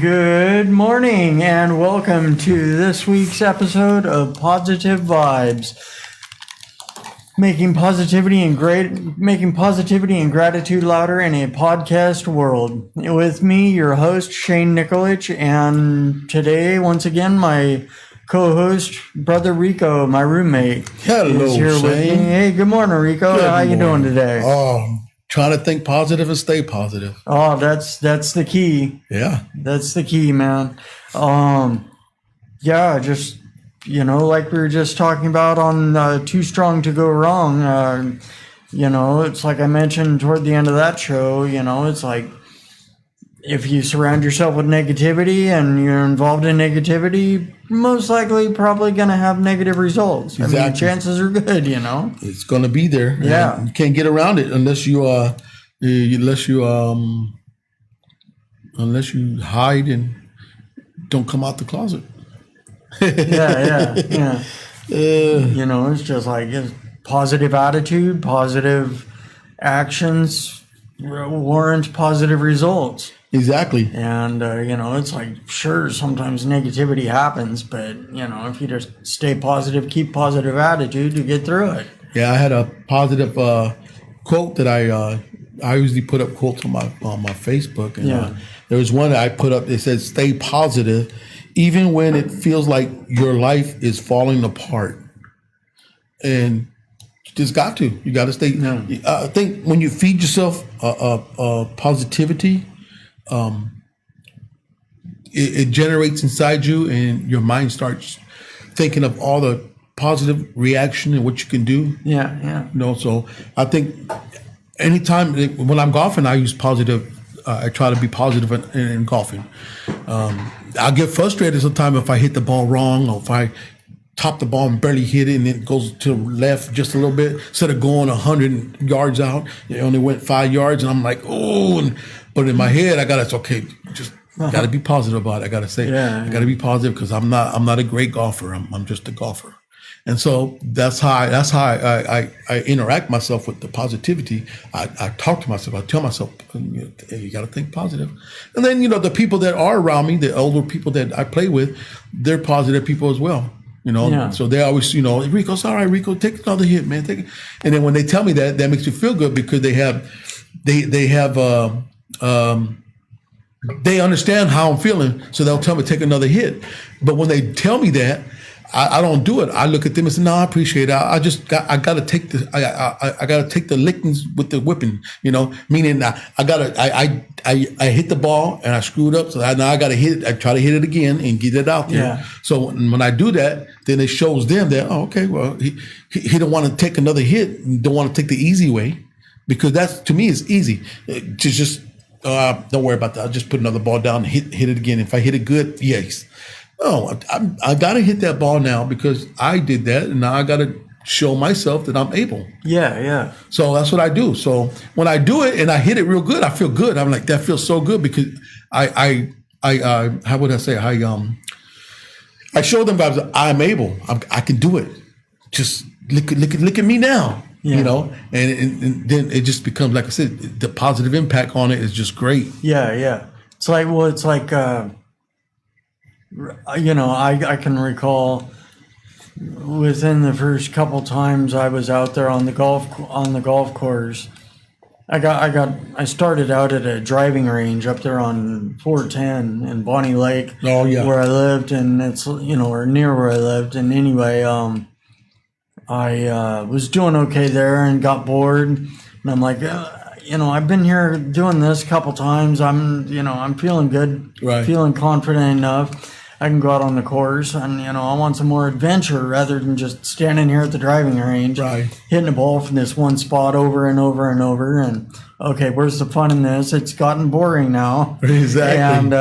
Good morning and welcome to this week's episode of Positive Vibes. Making positivity and gratitude louder in a podcast world. With me, your host, Shane Nicolich, and today, once again, my co-host, brother Rico, my roommate, Hello, is here Shane. with me. Hey, good morning, Rico. How you doing today? Trying to think positive and stay positive. Oh, that's the key. Yeah. That's the key, man. Just, like we were just talking about on Too Strong to Go Wrong, it's like I mentioned toward the end of that show, it's like if you surround yourself with negativity and you're involved in negativity, most likely probably going to have negative results. Exactly. I mean, chances are good, It's going to be there. Yeah. You can't get around it unless you hide and don't come out the closet. Yeah. It's just like positive attitude, positive actions warrant positive results. Exactly. And, it's like, sure, sometimes negativity happens, but, if you just stay positive, keep positive attitude, you get through it. Yeah, I had a positive quote that I usually put up quotes on my Facebook. And there was one that I put up that said, stay positive, even when it feels like your life is falling apart. And you just got to. You got to stay. I think when you feed yourself positivity, it generates inside you, and your mind starts thinking of all the positive reaction and what you can do. Yeah. So I think anytime when I'm golfing, I use positive. I try to be positive in golfing. I get frustrated sometimes if I hit the ball wrong, or if I top the ball and barely hit it and it goes to the left just a little bit. Instead of going 100 yards out, it only went 5 yards, and I'm like, but in my head, I got to be positive about it. I got to say, I got to be positive because I'm not a great golfer. I'm just a golfer. And so that's how I interact myself with the positivity. I talk to myself. I tell myself, hey, you got to think positive. And then, the people that are around me, the older people that I play with, they're positive people as well. So they always, Rico's all right, Rico, take another hit, man. Take it. And then when they tell me that makes me feel good because they understand how I'm feeling. So they'll tell me, take another hit. But when they tell me that, I don't do it. I look at them and say, no, I appreciate it. I got to take the lickings with the whipping, meaning I hit the ball and I screwed up. So now I got to hit it. I try to hit it again and get it out there. Yeah. So when I do that, then it shows them that, okay, well, he don't want to take another hit and don't want to take the easy way, because that's, to me, is easy. To just, don't worry about that. I'll just put another ball down and hit it again. If I hit it good, yes. No, I got to hit that ball now because I did that, and now I got to show myself that I'm able. Yeah. So that's what I do. So when I do it and I hit it real good, I feel good. I'm like, that feels so good because I how would I say? I show them guys I'm able. I can do it. Just look at me now. And then it just becomes, like I said, the positive impact on it is just great. Yeah. It's like I can recall within the first couple times I was out there on the golf course. I started out at a driving range up there on 410 in Bonnie Lake. Oh yeah, where I lived, and it's or near where I lived. And anyway, I was doing okay there and got bored, and I'm like, I've been here doing this a couple times. I'm feeling good, right. Feeling confident enough. I can go out on the course, and I want some more adventure rather than just standing here at the driving range, right, hitting the ball from this one spot over and over and over. And okay, where's the fun in this? It's gotten boring now. Exactly. And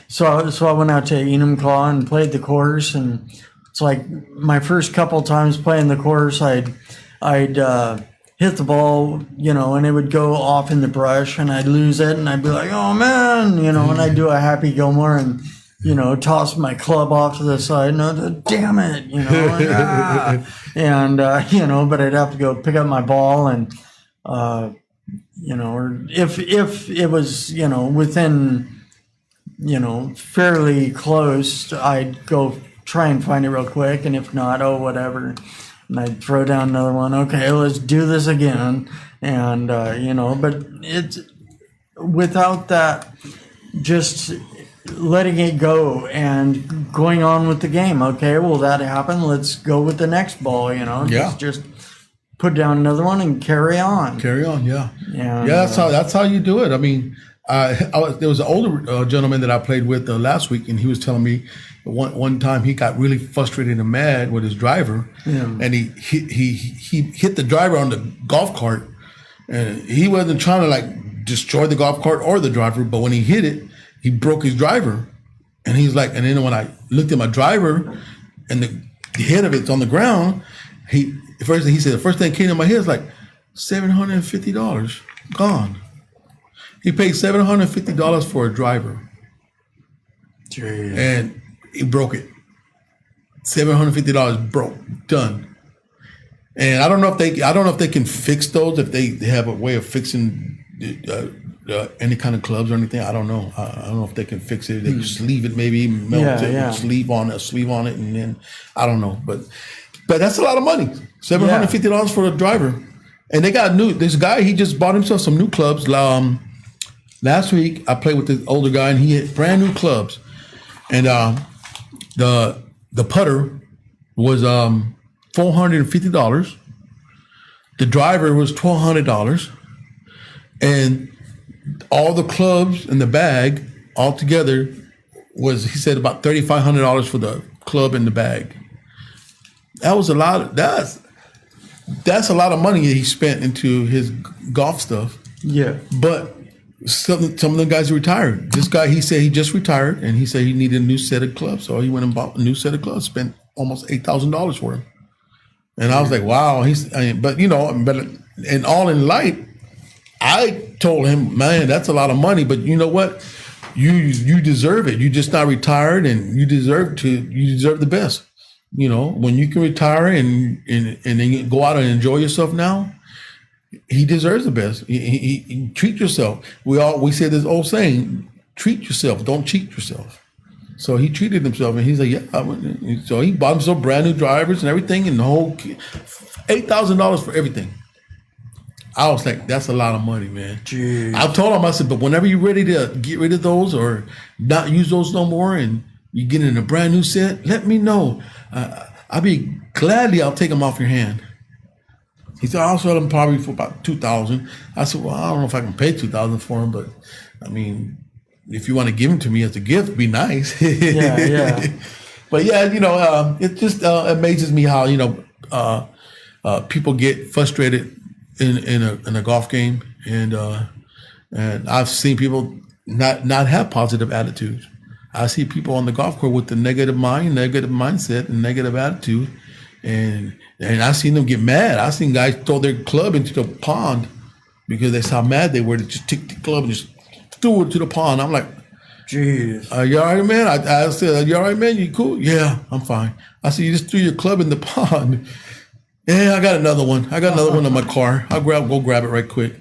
so I went out to Enumclaw and played the course, and it's like my first couple times playing the course, I'd hit the ball, and it would go off in the brush, and I'd lose it, and I'd be like, oh man, and I'd do a Happy Gilmore and toss my club off to the side. No, damn it, but I'd have to go pick up my ball, and or if it was within fairly close, I'd go try and find it real quick, and if not, oh, whatever. And I'd throw down another one. Okay, let's do this again. And, but it's without that, just letting it go and going on with the game. Okay, well, that happened. Let's go with the next ball, Yeah. Just put down another one and carry on. Yeah. And, Yeah, that's how you do it. I mean, there was an older gentleman that I played with last week, and he was telling me one time he got really frustrated and mad with his driver, and he hit the driver on the golf cart, and he wasn't trying to like destroy the golf cart or the driver, but when he hit it, he broke his driver, and he's like, and then when I looked at my driver, and the head of it's on the ground, he said the first thing that came to my head was like $750 gone. He paid $750 for a driver. Jeez. And he broke it. $750 broke, done. And I don't know if they can fix those, if they have a way of fixing any kind of clubs or anything. I don't know. I don't know if they can fix it. They can sleeve it, maybe melt it, sleeve on it, and then I don't know. But that's a lot of money. $750 for a driver. And they got this guy, he just bought himself some new clubs. Last week, I played with this older guy, and he had brand new clubs. And the putter was $450. The driver was $1,200. And all the clubs in the bag altogether was, he said, about $3,500 for the club and the bag. That was a lot. That's a lot of money that he spent into his golf stuff. Yeah. But some of the guys are retired. This guy, he said he just retired, and he said he needed a new set of clubs. So he went and bought a new set of clubs, spent almost $8,000 for him. And I was like, wow. But and all in light, I told him, man, that's a lot of money. But you know what? You deserve it. You're just not retired, and you deserve the best. When you can retire and then you go out and enjoy yourself now, he deserves the best. He treat yourself. We say this old saying, treat yourself, don't cheat yourself. So he treated himself, and he's like, yeah. So he bought himself brand new drivers and everything, and the whole $8,000 for everything. I was like, that's a lot of money, man. Jeez. I told him, I said, but whenever you're ready to get rid of those or not use those no more, and you get in a brand new set, let me know. I'll take them off your hand. He said, I'll sell them probably for about $2,000. I said, well, I don't know if I can pay $2,000 for them, but I mean, if you want to give them to me as a gift, be nice. Yeah. But yeah, it just amazes me how people get frustrated in a golf game, and I've seen people not have positive attitudes. I see people on the golf course with the negative mindset, and negative attitude, and I seen them get mad. I seen guys throw their club into the pond because they saw how mad they were. They just took the club and just threw it to the pond. I'm like, jeez. You all right, man? I said, you all right, man? You cool? Yeah, I'm fine. I said, you just threw your club in the pond. Yeah, I got another one. In my car. I'll go grab it right quick.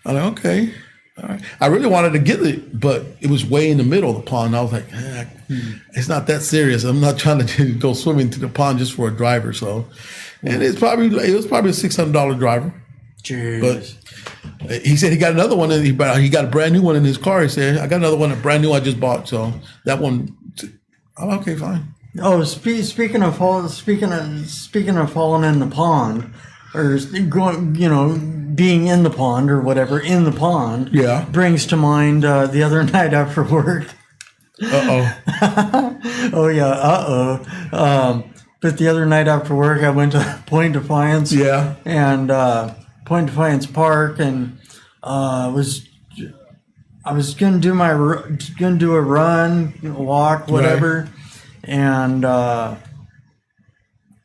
I'm like, okay. All right. I really wanted to get it, but it was way in the middle of the pond. I was like, it's not that serious. I'm not trying to go swimming to the pond just for a driver. So, and it was probably a $600 driver. Jeez. But he said he got another one, and he got a brand new one in his car. He said, I got another one, a brand new I just bought. So that one, I'm okay, fine. Oh, speaking of falling in the pond, or going, being in the pond or whatever, in the pond. Yeah. Brings to mind the other night after work. Oh yeah. But the other night after work, I went to Point Defiance. Yeah. And Point Defiance Park, and I was gonna do a run, walk, whatever. Right. And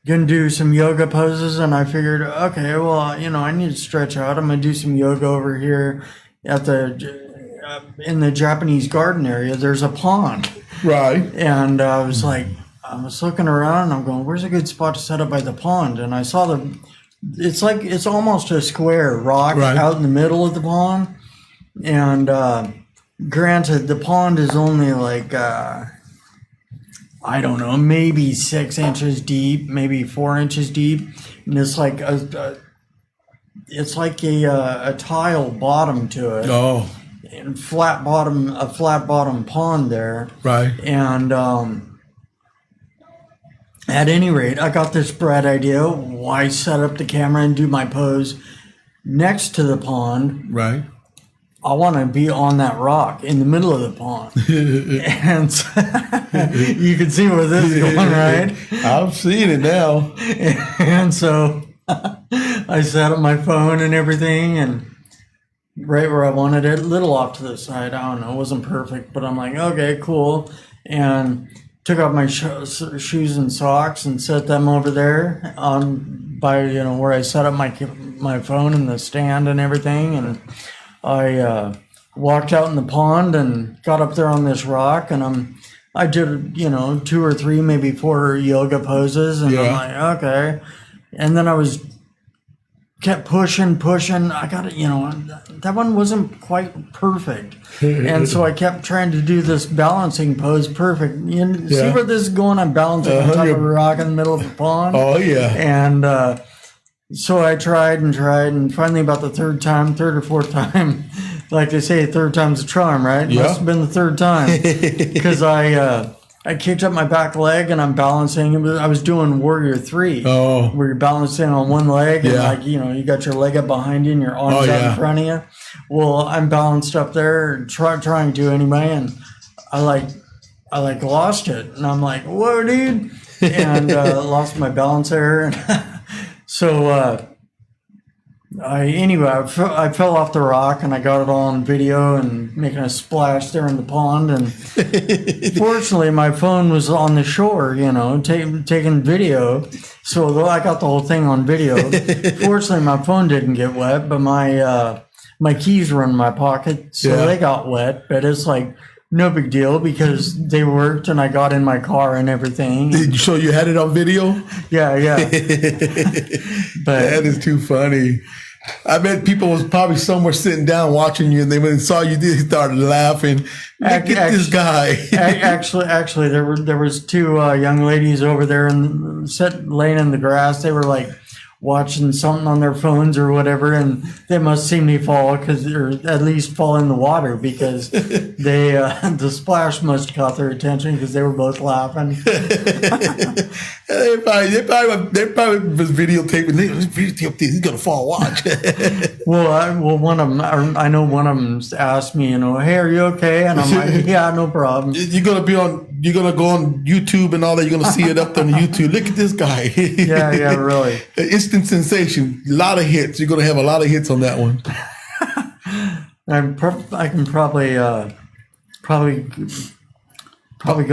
gonna do some yoga poses, and I figured, okay, well, I need to stretch out. I'm gonna do some yoga over here at in the Japanese garden area. There's a pond, right? And I was looking around, and I'm going, where's a good spot to set up by the pond? And I saw it's almost a square rock out in the middle of the pond, and granted, the pond is only like, I don't know, maybe 6 inches deep, maybe 4 inches deep. And it's like a tile bottom to it. Oh, And a flat bottom pond there. right. And at any rate, I got this bright idea. Why set up the camera and do my pose next to the pond? Right. I want to be on that rock in the middle of the pond. And so, you can see where this is going, right? I'm seeing it now. And so I set up my phone and everything, and right where I wanted it, a little off to the side. I don't know, it wasn't perfect, but I'm like, okay, cool. And took off my shoes and socks and set them over there by where I set up my phone and the stand and everything. And I walked out in the pond and got up there on this rock, and I did 2 or 3, maybe 4 yoga poses, and I'm like, okay. And then I kept pushing. I got it, that one wasn't quite perfect. And so I kept trying to do this balancing pose perfect. You see where this is going? I'm balancing on top of a rock in the middle of the pond. Oh, yeah. And so I tried, and finally about the third or fourth time, like they say, third time's a charm, right? Yeah. Must have been the third time. Because I kicked up my back leg and I'm balancing. I was doing Warrior 3, where you're balancing on one leg and you got your leg up behind you and your arms out in front of you. Well, I'm balanced up there trying to anyway, and I lost it, and I'm like, whoa, dude, and lost my balance there. So I fell off the rock, and I got it all on video and making a splash there in the pond. And fortunately, my phone was on the shore, taking video. So I got the whole thing on video. Fortunately, my phone didn't get wet, but my keys were in my pocket, so they got wet. But it's like no big deal because they worked, and I got in my car and everything. So you had it on video? Yeah. But that is too funny. I bet people was probably somewhere sitting down watching you, and they when they saw you, they started laughing. Look at this guy. Actually, there was 2 young ladies over there and laying in the grass. They were like watching something on their phones or whatever, and they must see me fall or at least fall in the water because they the splash must have caught their attention because they were both laughing. They probably was videotaping. He's gonna fall. Watch. Well, one of them. I know one of them asked me, hey, are you okay? And I'm like, yeah, no problem. You're gonna go on YouTube and all that. You're gonna see it up there on YouTube. Look at this guy. Yeah, really. Instant sensation. A lot of hits. You're gonna have a lot of hits on that one. I can probably go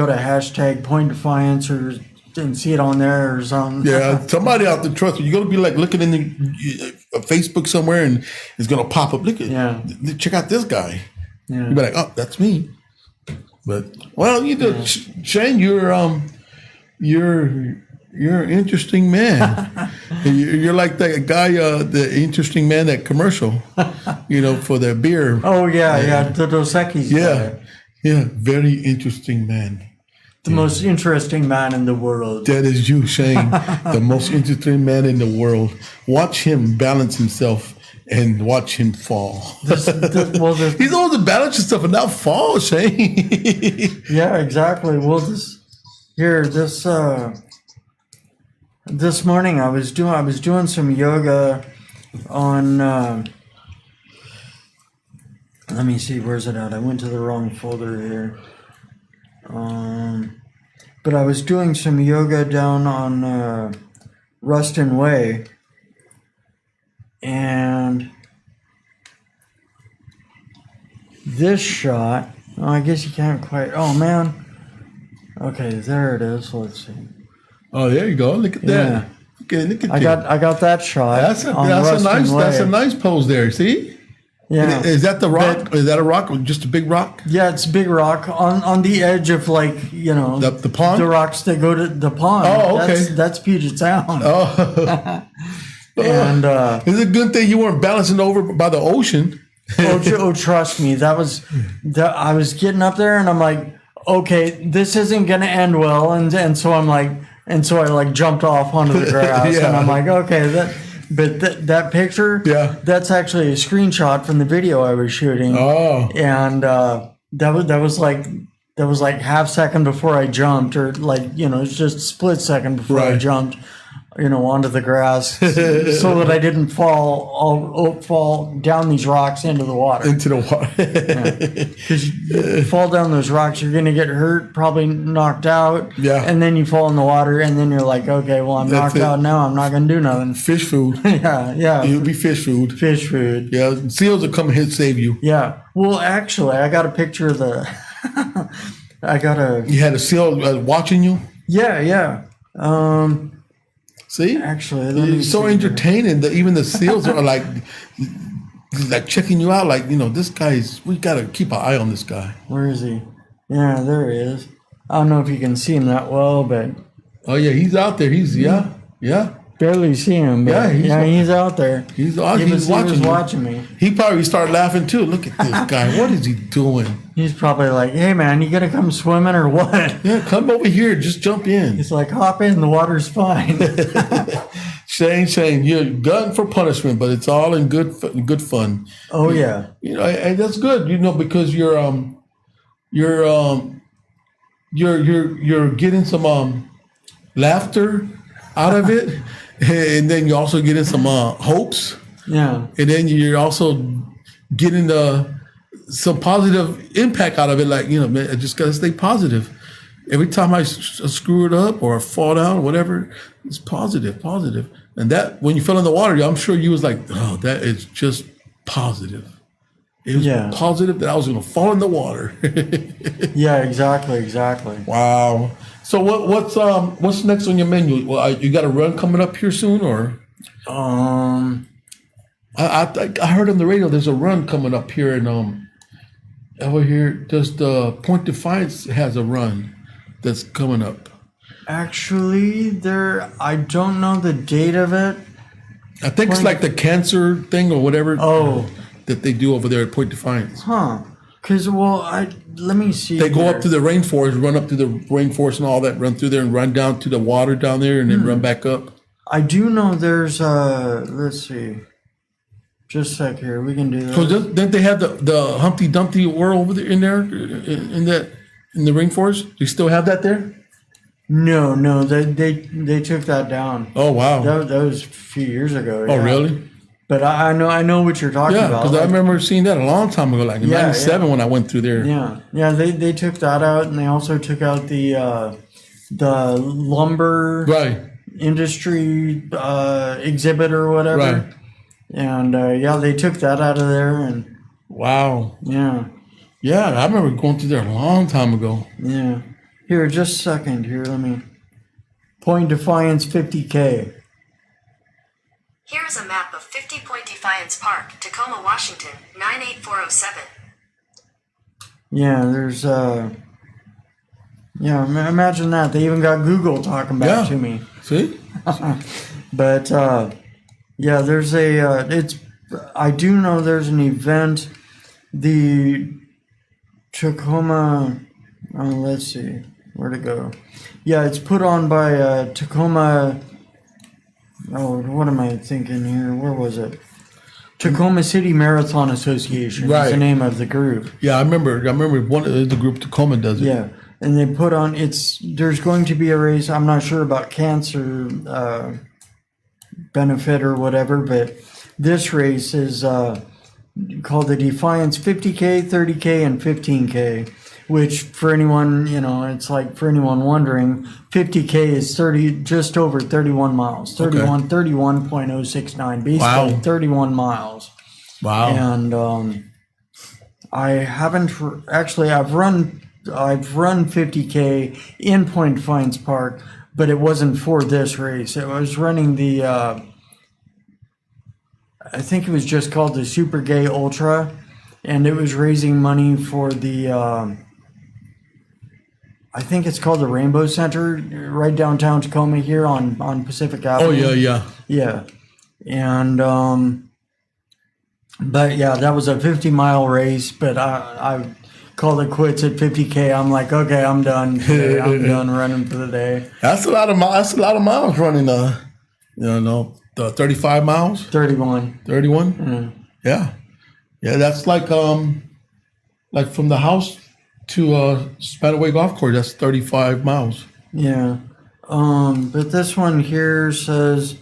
to hashtag Point Defiance and see it on there or something. Yeah, somebody out there, trust me, you're gonna be like looking in Facebook somewhere, and it's gonna pop up. Check out this guy. Yeah. You'll be like, oh, that's me. But Shane, you're an interesting man. You're like that guy, the interesting man, that commercial, for the beer. Oh yeah, the Dos Equis. Yeah, very interesting man. The most interesting man in the world. That is you, Shane, the most interesting man in the world. Watch him balance himself and watch him fall. He's always to balance himself and not fall, Shane. Yeah, exactly. Well, this morning I was doing some yoga on. Let me see, where's it at? I went to the wrong folder here. But I was doing some yoga down on Ruston Way, and this shot, I guess you can't quite, oh man. Okay, there it is. Let's see. Oh, there you go. Look at that. Yeah. Look at I got that shot. That's a nice pose there. See? Yeah. Is that the rock? Is that a rock or just a big rock? Yeah, it's a big rock on the edge of the pond. The rocks that go to the pond. Oh, okay. That's Puget Sound. Oh. And it's a good thing you weren't balancing over by the ocean. Trust me, I was getting up there, and I'm like, okay, this isn't gonna end well, and so I like jumped off onto the grass, Yeah. and I'm like, okay, that picture, Yeah. that's actually a screenshot from the video I was shooting, Oh. and that was like half second before I jumped, or like, it's just a split second before I Right. jumped, onto the grass, so that I didn't fall down these rocks into the water. Into the water. Because you fall down those rocks, you're going to get hurt, probably knocked out. Yeah. And then you fall in the water, and then you're like, okay, well, I'm That's knocked out now. I'm not going to do nothing. Fish food. Yeah. It'll be fish food. Fish food. Yeah. Seals will come and save you. Yeah. Well, actually, I got a picture of the. You had a seal watching you? Yeah. See? Actually, let me it's so see entertaining that even the seals are like checking you out. Like, this guy's, we got to keep an eye on this guy. Where is he? Yeah, there he is. I don't know if you can see him that well, but. Oh, yeah. He's out there. Yeah. Barely see him, but he's out there. He's He was watching you. watching me. He probably started laughing too. Look at this guy. What is he doing? He's probably like, hey, man, you gonna come swimming or what? Yeah, come over here. Just jump in. He's like, hop in, the water's fine. Shane, you're gun for punishment, but it's all in good fun. Oh, yeah. And that's good. Because you're getting some laughter out of it, and then you're also getting some hopes, Yeah. and then you're also getting some positive impact out of it. Like, man, I just gotta stay positive. Every time I screw it up or fall down or whatever, it's positive. And that, when you fell in the water, I'm sure you was like, oh, that is just positive. It was positive that I was going to fall in the water. Yeah, exactly. Wow. So what's next on your menu? Well, you got a run coming up here soon, or? I heard on the radio there's a run coming up here, and over here, does the Point Defiance has a run that's coming up? Actually, I don't know the date of it. I think it's like the cancer thing or whatever. Oh. That they do over there at Point Defiance. Huh. Because, let me see. They go up to the rainforest, run up to the rainforest and all that, run through there and run down to the water down there and then run back up. I do know there's, let's see. Just a sec here. We can do that. So didn't they have the Humpty Dumpty War over there in the rainforest? Do you still have that there? No, they took that down. Oh, wow. That was a few years ago. Oh, really? But I know what you're talking about. Yeah, because I remember seeing that a long time ago, like in '97 when I went through there. Yeah. They took that out, and they also took out the lumber industry exhibit or whatever. Right. And they took that out of there, and wow. Yeah, I remember going through there a long time ago. Yeah. Here, just a second. Here, let me. Point Defiance 50K. Here is a map of 50 Point Defiance Park, Tacoma, Washington, 98407. Yeah, there's imagine that. They even got Google talking back to me. See? But there's I do know there's an event, the Tacoma, let's see, where'd it go? Yeah, it's put on by Tacoma. Oh, what am I thinking here? Where was it? Tacoma City Marathon Association is the name of the group. Yeah, I remember one of the group Tacoma does it. Yeah, and they put on, there's going to be a race. I'm not sure about cancer benefit or whatever, but this race is called the Defiance 50K, 30K, and 15K. Which, for anyone, it's like, for anyone wondering, 50K is just over 31 miles, 31.069, basically 31 miles. Wow. And I haven't, actually, I've run 50K in Point Defiance Park, but it wasn't for this race. It was running the, I think it was just called the Super Gay Ultra, and it was raising money for the, I think it's called the Rainbow Center, right downtown Tacoma here on Pacific Avenue. Oh, yeah. Yeah. And But yeah, that was a 50-mile race, but I called it quits at 50K. I'm like, okay, I'm done today. I'm done running for the day. That's a lot of miles. That's a lot of miles running. The 35 miles. 31. 31. Yeah. That's like from the house to Spanaway Golf Course. That's 35 miles. Yeah. But this one here says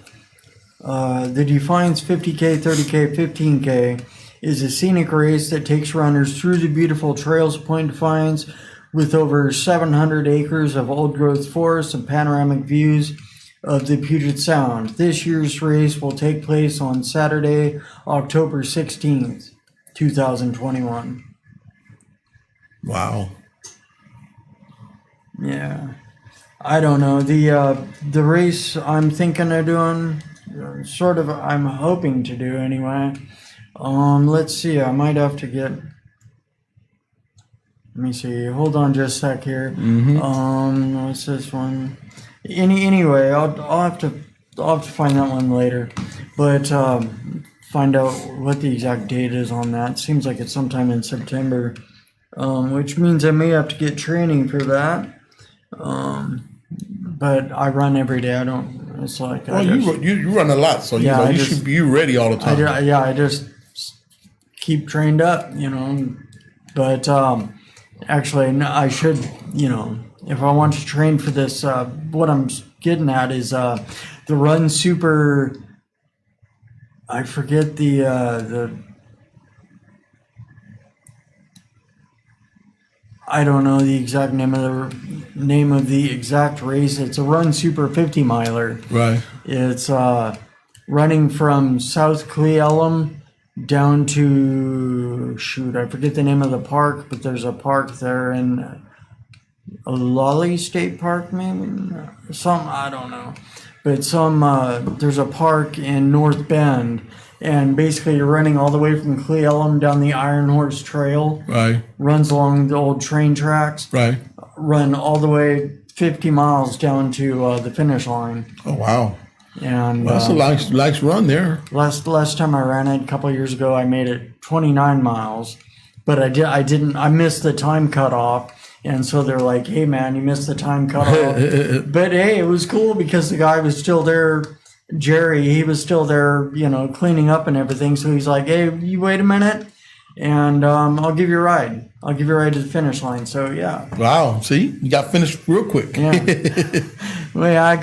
the Defiance 50K, 30K, 15K is a scenic race that takes runners through the beautiful trails of Point Defiance with over 700 acres of old-growth forest and panoramic views of the Puget Sound. This year's race will take place on Saturday, October 16th, 2021. Wow. Yeah. I don't know. The race I'm thinking of doing, sort of, I'm hoping to do anyway. Let's see. I might have to get. Let me see. Hold on just a sec here. What's this one? Anyway, I'll have to find that one later, but find out what the exact date is on that. Seems like it's sometime in September, which means I may have to get training for that. But I run every day. I don't. It's like you run a lot, so you should be ready all the time. I just keep trained up, But actually, no, I should, if I want to train for this, what I'm getting at is the Run Super. I forget the. I don't know the exact name of the exact race. It's a Run Super 50 miler. Right. It's running from South Cle Elum down to I forget the name of the park, but there's a park there in Lolly State Park, maybe I don't know, but there's a park in North Bend. And basically, you're running all the way from Cle Elum down the Iron Horse Trail. Right. Runs along the old train tracks. Right. Run all the way 50 miles down to the finish line. Oh, wow. And that's a nice run there. Last time I ran it a couple of years ago, I made it 29 miles. But I missed the time cutoff. And so they're like, hey, man, you missed the time cutoff. But, hey, it was cool because the guy was still there. Jerry, he was still there, cleaning up and everything. So he's like, hey, you wait a minute and I'll give you a ride. I'll give you a ride to the finish line. So, yeah. Wow. See, you got finished real quick. Yeah. Well, yeah, I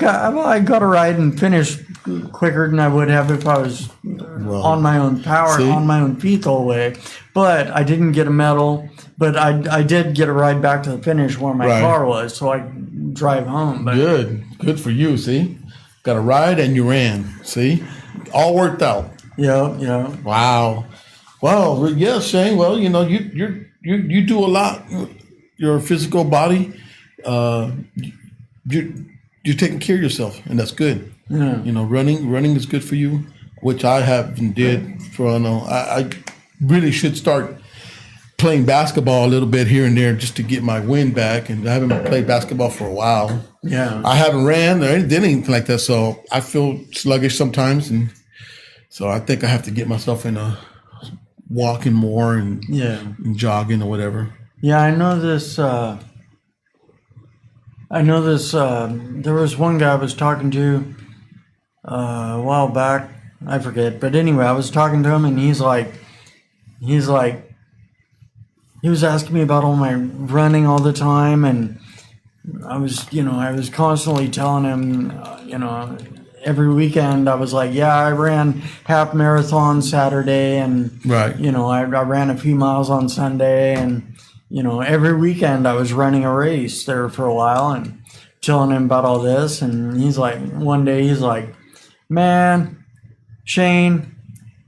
got a ride and finished quicker than I would have if I was on my own power, on my own feet the whole way. But I didn't get a medal. But I did get a ride back to the finish where my car was. So I drive home. But Good for you, see? Got a ride and you ran. See, all worked out. Yeah. Wow. Well, yeah, Shane. Well, you do a lot. Your physical body. You're taking care of yourself, and that's good. Yeah. Running is good for you, which I haven't did for. I really should start playing basketball a little bit here and there just to get my wind back, and I haven't played basketball for a while. Yeah, I haven't ran or did anything like that, so I feel sluggish sometimes, and so I think I have to get myself in a walking more and jogging or whatever. Yeah, I know this. There was one guy I was talking to a while back. I forget, but anyway, I was talking to him, and he's like. He was asking me about all my running all the time, and I was constantly telling him, every weekend I was like, yeah, I ran half marathon Saturday, and I ran a few miles on Sunday, and every weekend I was running a race there for a while, and telling him about all this, and one day he's like, man, Shane,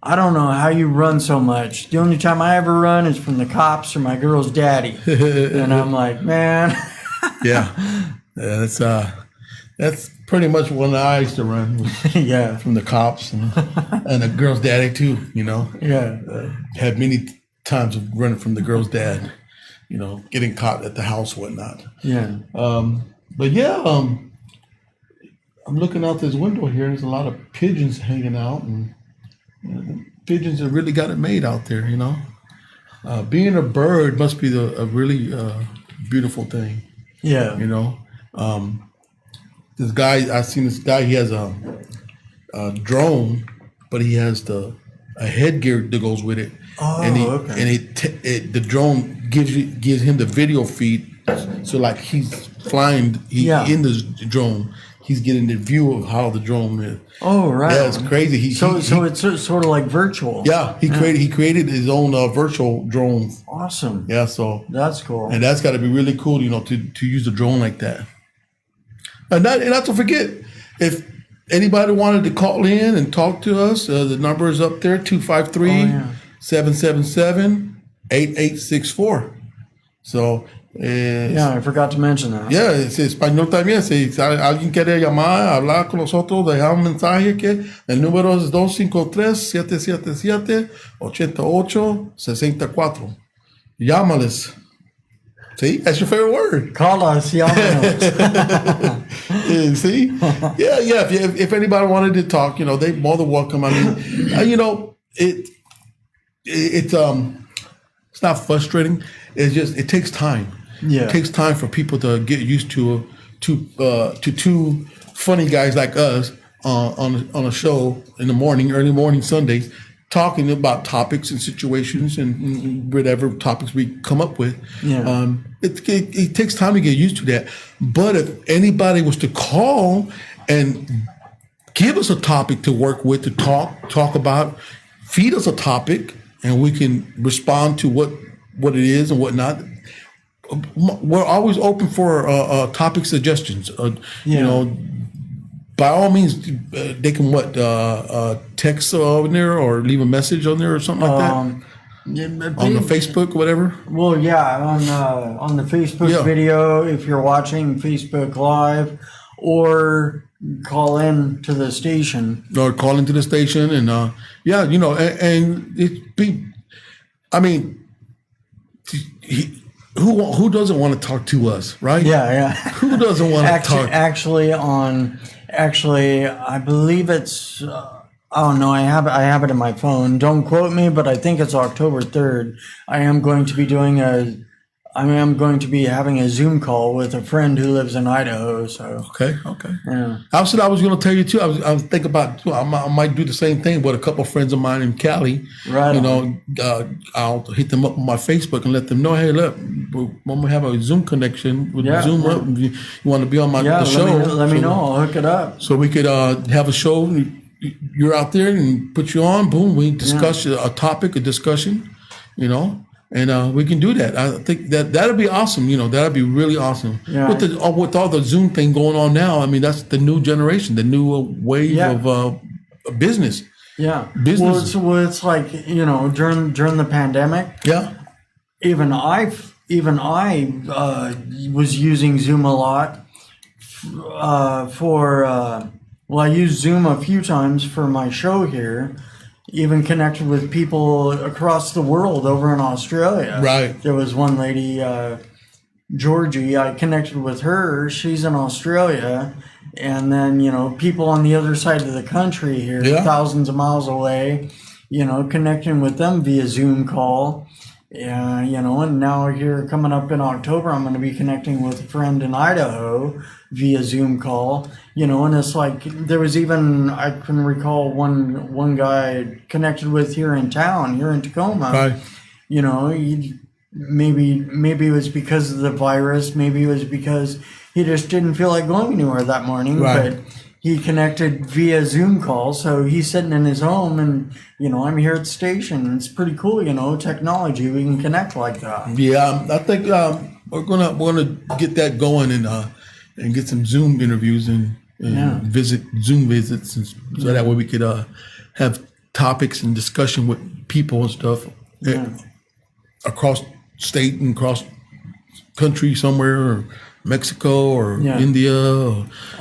I don't know how you run so much. The only time I ever run is from the cops or my girl's daddy. And I'm like, man. Yeah, that's pretty much when I used to run. Yeah, from the cops and the girl's daddy too. Yeah, had many times of running from the girl's dad. Getting caught at the house, whatnot. Yeah. But yeah, I'm looking out this window here. There's a lot of pigeons hanging out and. Pigeons have really got it made out there, you know. Being a bird must be a really beautiful thing, Yeah. you know. This guy, I've seen this guy. He has a drone, but he has a headgear that goes with it. Oh, and okay. The drone gives him the video feed, so like he's flying in the drone. He's getting the view of how the drone is. Oh, right. Yeah, it's crazy. So it's sort of like virtual. Yeah, he created his own virtual drone. Awesome. Yeah, so That's cool. and that's got to be really cool, you know, to use a drone like that. And not to forget, if anybody wanted to call in and talk to us, the number is up there, 253-777-8864. So, yeah, I forgot to mention that. yeah, es español también. Si alguien quiere llamar, hablar con nosotros, dejar un mensaje, que el número es 253-777-8864. Llámales. See, that's your favorite word. Call us, llámanos. See, yeah. If anybody wanted to talk, you know, they more than welcome. I mean, you know, it's not frustrating. It's just it takes time. Yeah. It takes time for people to get used to two funny guys like us on a show in the morning, early morning Sundays, talking about topics and situations and whatever topics we come up with. Yeah. It takes time to get used to that. But if anybody was to call and give us a topic to work with, to talk about, feed us a topic, and we can respond to what it is and whatnot. We're always open for topic suggestions. You know, by all means, they can text on there or leave a message on there or something like that. On the Facebook, whatever. Well, yeah, on the Facebook video, if you're watching Facebook Live, or call in to the station. Or call into the station, and you know, and it be. I mean, who doesn't want to talk to us, right? Yeah. Who doesn't want to talk? Actually, I believe it's. Oh no, I have it in my phone. Don't quote me, but I think it's October 3rd. I am going to be having a Zoom call with a friend who lives in Idaho. So Okay. yeah. I was going to tell you too. I was thinking about. I might do the same thing with a couple of friends of mine in Cali. Right. You know, I'll hit them up on my Facebook and let them know. Hey, look, when we have a Zoom connection with Zoom up, if you want to be on the show, let me know. I'll hook it up. So we could have a show. You're out there and put you on. Boom, we discuss a topic, a discussion. You know. And we can do that. I think that'd be awesome. You know, that'd be really awesome. Yeah. With all the Zoom thing going on now, I mean, that's the new generation, the new wave of business. Yeah. Business. Well, it's like, you know, during the pandemic. Yeah. Even I was using Zoom a lot I used Zoom a few times for my show here. Even connected with people across the world over in Australia. Right. There was one lady, Georgie, I connected with her. She's in Australia. And then, you know, people on the other side of the country here, thousands of miles away, you know, connecting with them via Zoom call. Yeah, you know, and now here coming up in October, I'm going to be connecting with a friend in Idaho via Zoom call, you know, and it's like, there was even, I can recall one guy I connected with here in town, here in Tacoma. Right. You know, maybe it was because of the virus, maybe it was because he just didn't feel like going anywhere that morning, right. But he connected via Zoom call, so he's sitting in his home, and you know, I'm here at the station. It's pretty cool, you know, technology. We can connect like that. Yeah, I think we're gonna get that going and get some Zoom interviews and visit Zoom visits, and so that way we could have topics and discussion with people and stuff across state and across country somewhere, or Mexico or India.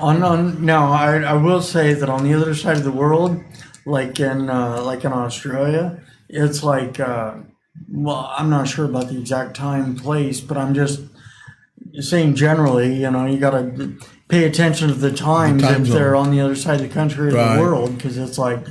Now, I will say that on the other side of the world, like in Australia, it's like I'm not sure about the exact time, place, but I'm just saying generally, you know, you got to pay attention to the times if they're on the other side of the country or the world, because it's like,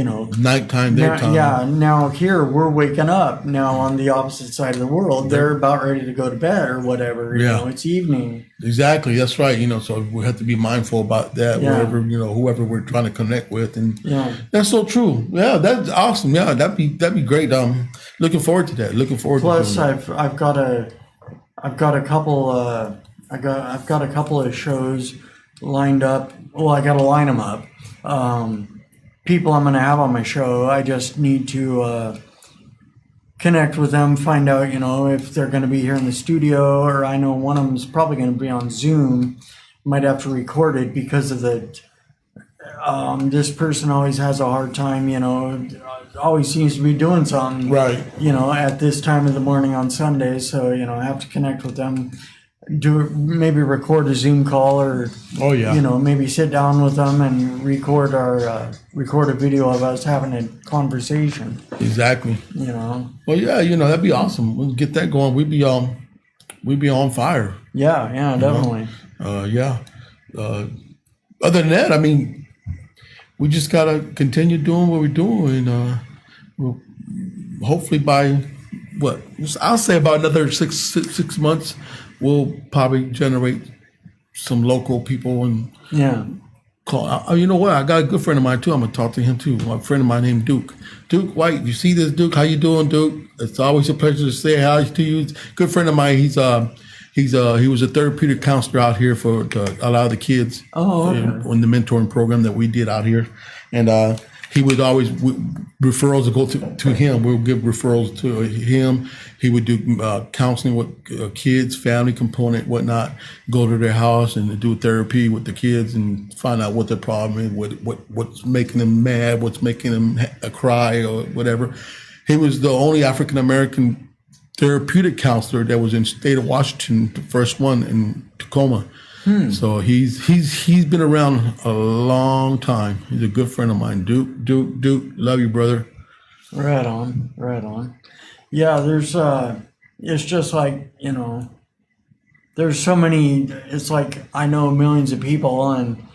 Nighttime, their time. Yeah, now here we're waking up now on the opposite side of the world. They're about ready to go to bed or whatever. It's evening. Exactly, that's right. So we have to be mindful about that. Yeah. Wherever whoever we're trying to connect with, and that's so true. Yeah, that's awesome. Yeah, that'd be great. Looking forward to that. Plus, I've got a couple. I've got a couple of shows lined up. Well, I got to line them up. People I'm going to have on my show. I just need to connect with them, find out, if they're going to be here in the studio, or I know one of them is probably going to be on Zoom. Might have to record it because of the. This person always has a hard time, always seems to be doing something, right? At this time of the morning on Sundays. So, I have to connect with them. Maybe record a Zoom call, or maybe sit down with them and record a video of us having a conversation. Exactly. Well, yeah, that'd be awesome. We'll get that going. We'd be on fire. Yeah, definitely. Other than that, I mean, we just gotta continue doing what we're doing. We'll hopefully by I'll say about another six months. We'll probably generate some local people and call. You know what? I got a good friend of mine too. I'm gonna talk to him too. My friend of mine named Duke. Duke White. You see this, Duke? How you doing, Duke? It's always a pleasure to say hi to you. Good friend of mine. He was a therapeutic counselor out here for a lot of the kids. Oh, okay. In the mentoring program that we did out here, and he would always referrals would go to him. We would give referrals to him. He would do counseling with kids, family component, whatnot. Go to their house and do therapy with the kids and find out what their problem is, what's making them mad, what's making them cry or whatever. He was the only African American therapeutic counselor that was in the state of Washington, the first one in Tacoma. So he's been around a long time. He's a good friend of mine. Duke, love you, brother. Right on. Yeah, there's it's just like, there's so many. It's like I know millions of people and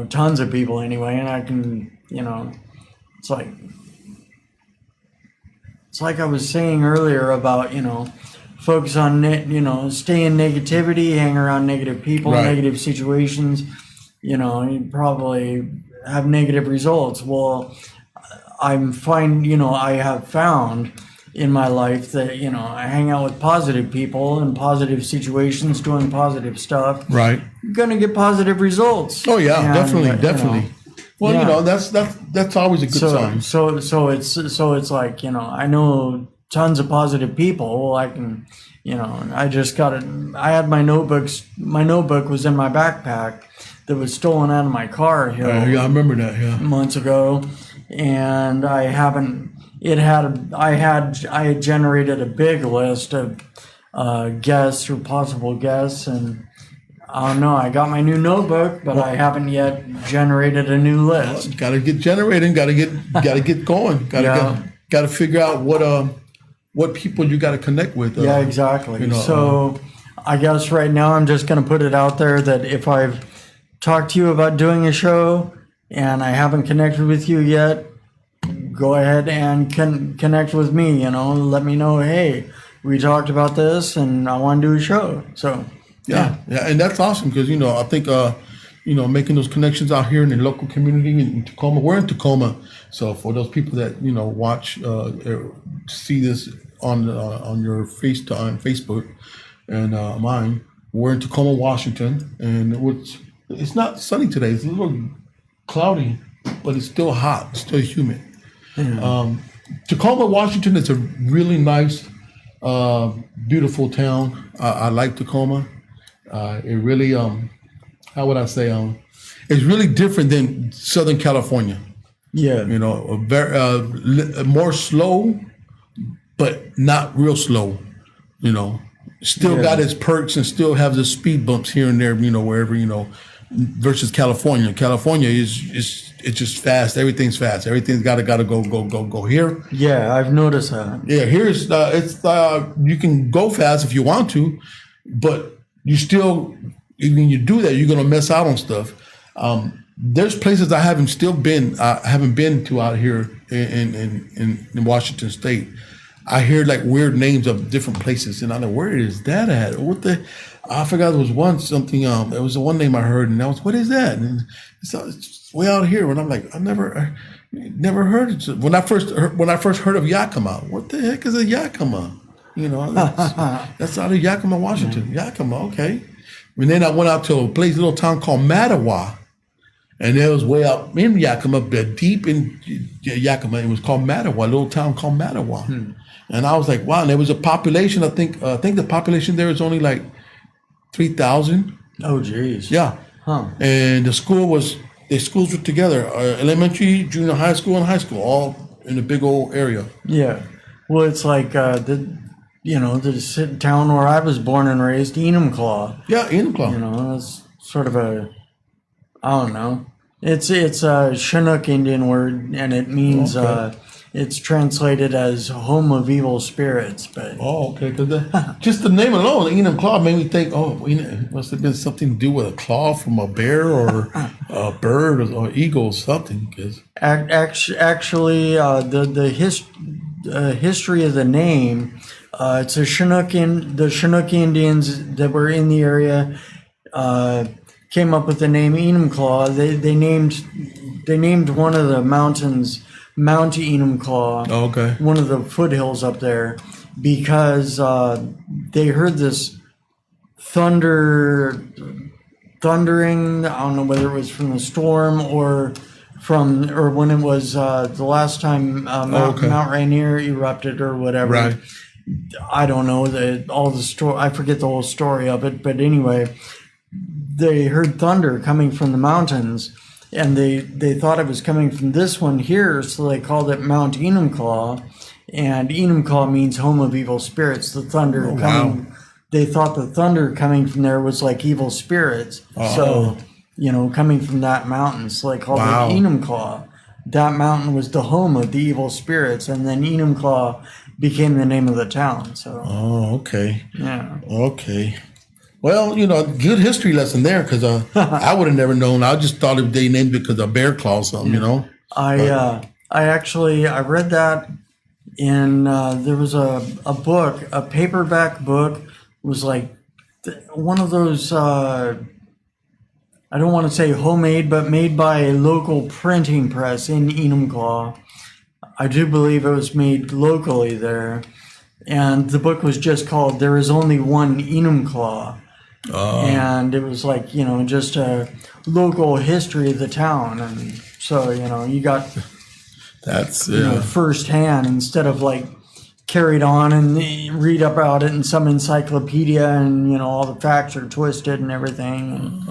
tons of people anyway, and I can it's like I was saying earlier about focus on stay in negativity, hang around negative people, right. Negative situations, you probably have negative results. Well, I have found in my life that I hang out with positive people in positive situations, doing positive stuff. Right, you're gonna get positive results. Oh yeah, and, definitely. Well, that's always a good sign. So it's like I know tons of positive people. I can, I just got it. I had my notebooks. My notebook was in my backpack that was stolen out of my car here. Yeah, I remember that. Yeah, months ago, and I haven't. I had generated a big list of guests or possible guests, and I don't know. I got my new notebook, but I haven't yet generated a new list. Got to get generating. Got to get going. Got to figure out what people you got to connect with. Yeah, exactly. So I guess right now I'm just going to put it out there that if I've talked to you about doing a show and I haven't connected with you yet, go ahead and connect with me. Let me know. Hey, we talked about this, and I want to do a show. So. Yeah, and that's awesome because I think making those connections out here in the local community in Tacoma. We're in Tacoma, so for those people that watch, see this on your Facebook and mine, we're in Tacoma, Washington, and it's not sunny today. It's a little cloudy, but it's still hot. It's still humid. Mm-hmm. Tacoma, Washington is a really nice, beautiful town. I like Tacoma. It really, how would I say, it's really different than Southern California. Yeah. Very more slow, but not real slow. Still got its perks and still have the speed bumps here and there. Wherever versus California. California it's just fast. Everything's fast. Everything's gotta go here. Yeah, I've noticed that. Yeah, here's you can go fast if you want to, but you still, when you do that, you're gonna miss out on stuff. there's places I haven't been to out here in Washington State. I hear like weird names of different places, and I know, where is that at? What the? I forgot there was one something. It was the one name I heard, and I was, what is that? And it's way out here. And I'm like, I never heard it. When I first heard of Yakima, what the heck is a Yakima? You know, that's out of Yakima, Washington. Yakima, okay. And then I went out to a little town called Mattawa. And it was way out in Yakima, but deep in Yakima. It was called Mattawa, a little town called Mattawa. And I was like, wow. And there was a population, I think the population there is only like 3,000. Oh, geez. Yeah. Huh. And the schools were together, elementary, junior high school, and high school, all in a big old area. Yeah. Well, it's like the town where I was born and raised, Enumclaw. Yeah, Enumclaw. You know, it's sort of I don't know. It's a Chinook Indian word, and it means it's translated as home of evil spirits. But okay, because just the name alone, Enumclaw, made me think, it must have been something to do with a claw from a bear or a bird or eagle or something. Cause actually, the history of the name, it's the Chinook Indians that were in the area. Came up with the name Enumclaw. They named one of the mountains Mount Enumclaw. Oh, okay. One of the foothills up there, because they heard this thundering. I don't know whether it was from the storm or when it was the last time Mount Rainier erupted or whatever. Right. I don't know all the story. I forget the whole story of it, but anyway. They heard thunder coming from the mountains, and they thought it was coming from this one here, so they called it Mount Enumclaw, and Enumclaw means home of evil spirits. The thunder coming, wow. They thought the thunder coming from there was like evil spirits, so coming from that mountain, so they called it Enumclaw. That mountain was the home of the evil spirits, and then Enumclaw became the name of the town. So. Oh, okay. Yeah. Okay. Well, good history lesson there, because I would have never known. I just thought they named it because of bear claw or something, I read that in, there was a book, a paperback book. It was like one of those, I don't want to say homemade, but made by a local printing press in Enumclaw. I do believe it was made locally there. And the book was just called There Is Only One Enumclaw. And it was like, just a local history of the town. And so, you got that's firsthand instead of like carried on and read about it in some encyclopedia and, all the facts are twisted and everything. And,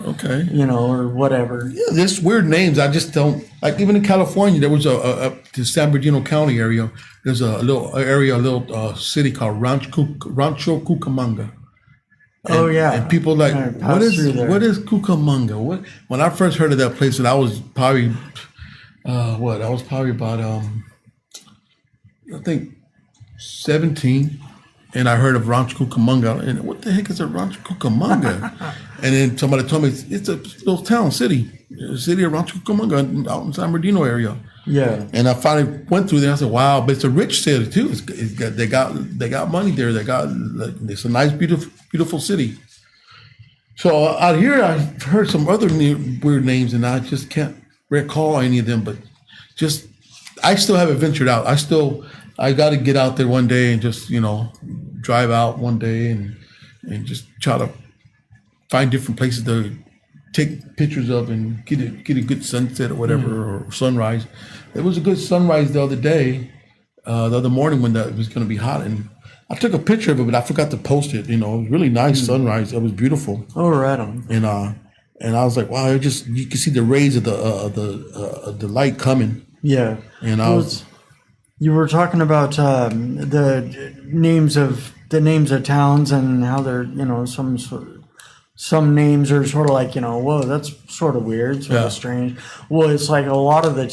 or whatever. Yeah, there's weird names. I just don't like. Even in California, there was the San Bernardino County area. There's a little city called Rancho Cucamonga. And people like, what is Cucamonga? When I first heard of that place, and I was probably about I think 17, and I heard of Rancho Cucamonga, and what the heck is a Rancho Cucamonga? And then somebody told me it's a little town, city of Rancho Cucamonga out in San Bernardino area. Yeah. And I finally went through there. I said, "Wow!" But it's a rich city too. They got money there. It's a nice, beautiful city. So out here, I've heard some other weird names, and I just can't recall any of them. But I still haven't ventured out. I got to get out there one day and just drive out one day and just try to find different places to take pictures of and get a good sunset or whatever, or sunrise. It was a good sunrise the other day, the other morning when it was going to be hot, and I took a picture of it, but I forgot to post it. It was really nice sunrise. It was beautiful. Oh, right on. And I was like, wow! You can see the rays of the light coming. Yeah. And you were talking about the names of towns and how they're some names are sort of like, whoa, that's sort of weird, sort of strange. Well, it's like a lot of the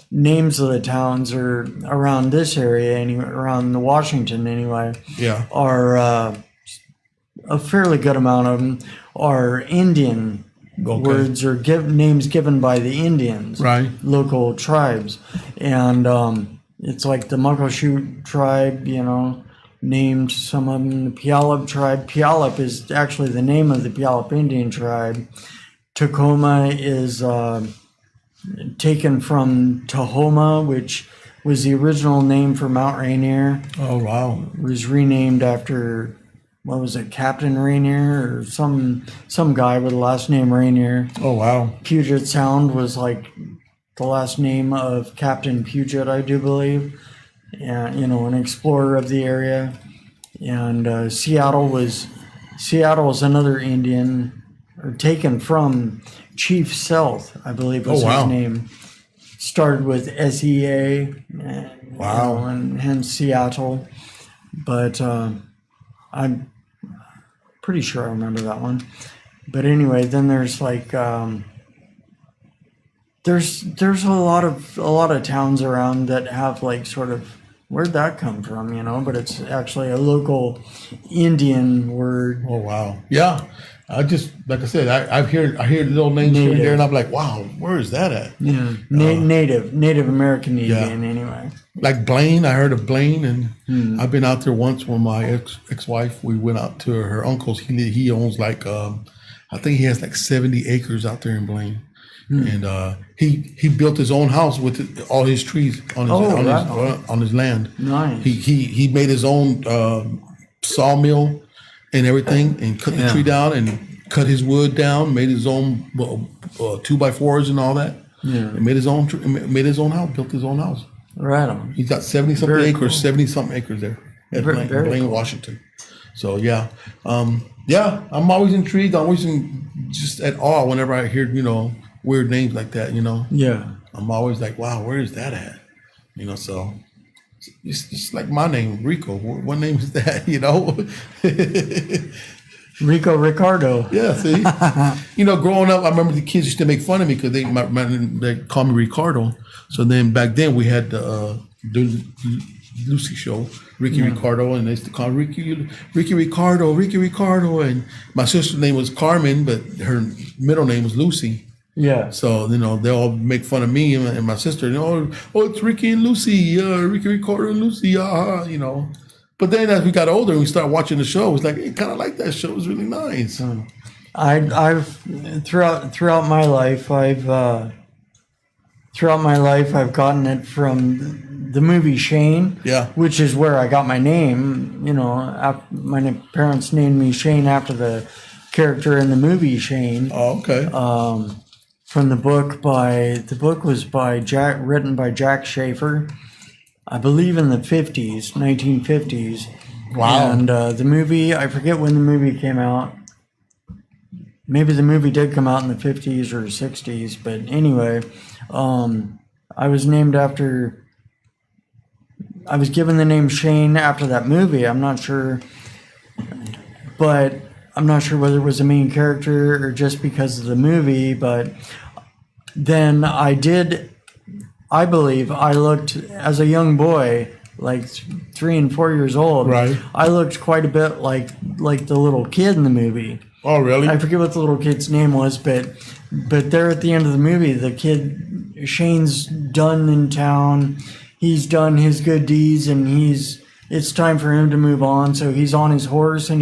names of the towns are around this area, around Washington anyway, are a fairly good amount of them are Indian words or names given by the Indians, Right. local tribes. And it's like the Muckleshoot tribe, named some of them the Puyallup tribe. Puyallup is actually the name of the Puyallup Indian tribe. Tacoma is taken from Tahoma, which was the original name for Mount Rainier. Oh, wow. It was renamed after, what was it, Captain Rainier or some guy with the last name Rainier. Oh, wow. Puget Sound was like the last name of Captain Puget, I do believe, and an explorer of the area. And Seattle was another Indian, or taken from Chief South, I believe was wow. his name. Started with SEA, Wow. and hence Seattle. But I'm pretty sure I remember that one. But anyway, then there's like there's a lot of towns around that have like sort of, where'd that come from, but it's actually a local Indian word. Oh, wow. Yeah. I just, like I said, I hear little names here and there, and I'm like, wow, where is that at? Yeah, Native American Indian, anyway. Like Blaine, I heard of Blaine, and I've been out there once with my ex-wife. We went out to her uncle's. He owns like, I think he has like 70 acres out there in Blaine. And he built his own house with all his trees on his land. Nice. He made his own sawmill and everything, and cut the tree down and cut his wood down. Made his own 2x4s and all that. Yeah. And made his own house. Built his own house. Right on. He's got 70-something acres. 70-something acres there at Blaine, cool. Washington. So yeah, I'm always intrigued. Always just at awe whenever I hear weird names like that. Yeah. I'm always like, wow, where is that at? So it's just like my name, Rico. What name is that? Rico Ricardo. Yeah, see, growing up, I remember the kids used to make fun of me because they call me Ricardo. So then back then we had the Lucy show, Ricky Ricardo, and they used to call Ricky Ricardo, and my sister's name was Carmen, but her middle name was Lucy. Yeah. So they all make fun of me and my sister. Oh, it's Ricky and Lucy, Ricky Ricardo and Lucy, But then as we got older and we started watching the show, it was like, hey, kind of like that show. It was really nice. I've throughout my life, I've gotten it from the movie Shane. Yeah. Which is where I got my name. My parents named me Shane after the character in the movie Shane. Oh, okay. From the book was written by Jack Schaefer, I believe in the 1950s. Wow. And the movie, I forget when the movie came out. Maybe the movie did come out in the 50s or 60s, but anyway, I was given the name Shane after that movie. I'm not sure, but I'm not sure whether it was the main character or just because of the movie, but then I believe I looked as a young boy, like 3 and 4 years old. Right. I looked quite a bit like the little kid in the movie. Oh, really? I forget what the little kid's name was, but there at the end of the movie, the kid, Shane's done in town. He's done his good deeds, and it's time for him to move on. So he's on his horse, and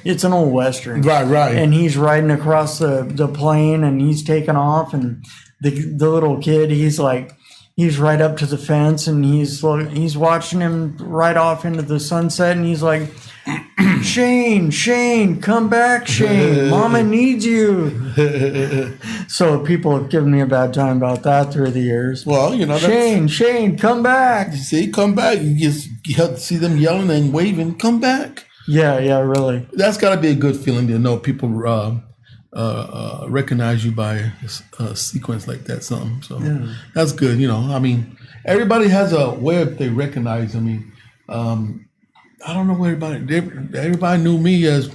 it's an old Western. Right. And he's riding across the plain, and he's taking off, and the little kid, he's right up to the fence, and he's watching him ride off into the sunset, and he's like, Shane, come back, Shane. Mama needs you. So people have given me a bad time about that through the years. Well, Shane, come back. See, come back. You just see them yelling and waving, come back. Yeah, really. That's got to be a good feeling to know people recognize you by a sequence like that, something. So that's good. Everybody has a way they recognize. I don't know where everybody knew me as,